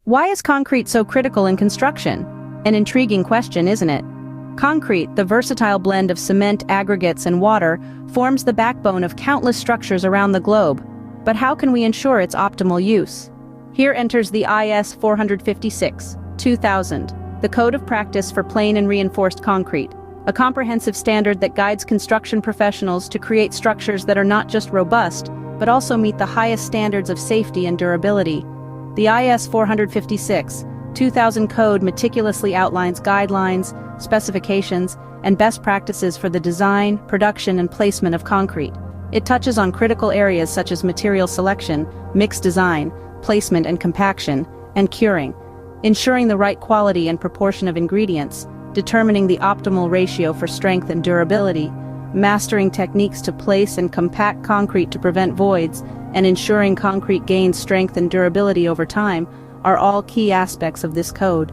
Why is concrete so critical in construction? An intriguing question, isn't it? Concrete, the versatile blend of cement, aggregates, and water, forms the backbone of countless structures around the globe. But how can we ensure its optimal use? Here enters the IS 456/2000, the Code of Practice for Plain and Reinforced Concrete, a comprehensive standard that guides construction professionals to create structures that are not just robust, but also meet the highest standards of safety and durability. The IS 456/2000 code meticulously outlines guidelines, specifications, and best practices for the design, production, and placement of concrete. It touches on critical areas such as material selection, mix design, placement and compaction, and curing, ensuring the right quality and proportion of ingredients, determining the optimal ratio for strength and durability, mastering techniques to place and compact concrete to prevent voids, and ensuring concrete gains strength and durability over time are all key aspects of this code.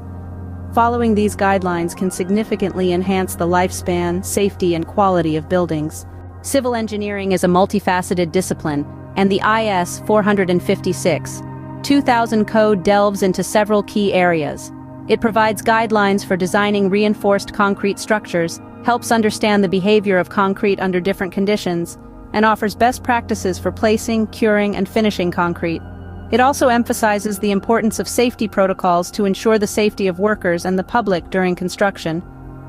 Following these guidelines can significantly enhance the lifespan, safety, and quality of buildings. Civil engineering is a multifaceted discipline, and the IS 456/2000 code delves into several key areas. It provides guidelines for designing reinforced concrete structures, helps understand the behavior of concrete under different conditions, and offers best practices for placing, curing, and finishing concrete. It also emphasizes the importance of safety protocols to ensure the safety of workers and the public during construction.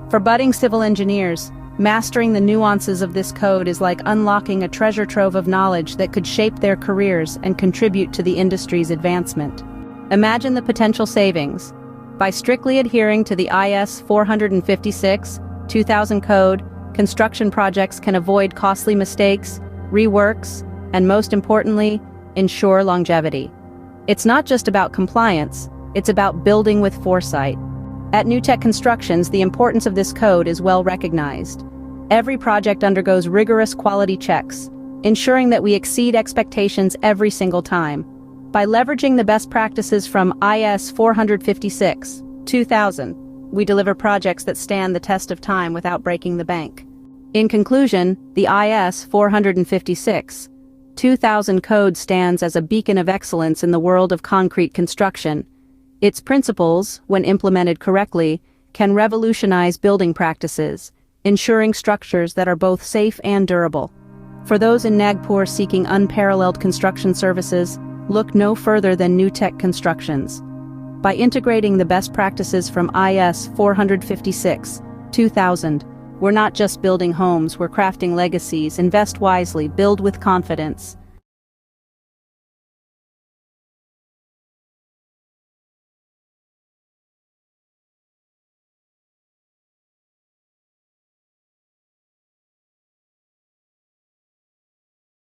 For budding civil engineers, mastering the nuances of this code is like unlocking a treasure trove of knowledge that could shape their careers and contribute to the industry's advancement. Imagine the potential savings. By strictly adhering to the IS 456/2000 code, construction projects can avoid costly mistakes, reworks, and most importantly, ensure longevity. It's not just about compliance, it's about building with foresight. At Newtech Constructions, the importance of this code is well recognized. Every project undergoes rigorous quality checks, ensuring that we exceed expectations every single time. By leveraging the best practices from IS 456/2000, we deliver projects that stand the test of time without breaking the bank. In conclusion, the IS 456/2000 code stands as a beacon of excellence in the world of concrete construction. Its principles, when implemented correctly, can revolutionize building practices, ensuring structures that are both safe and durable. For those in Nagpur seeking unparalleled construction services, look no further than Newtech Constructions. By integrating the best practices from IS 456/2000, we're not just building homes, we're crafting legacies. Invest wisely, build with confidence.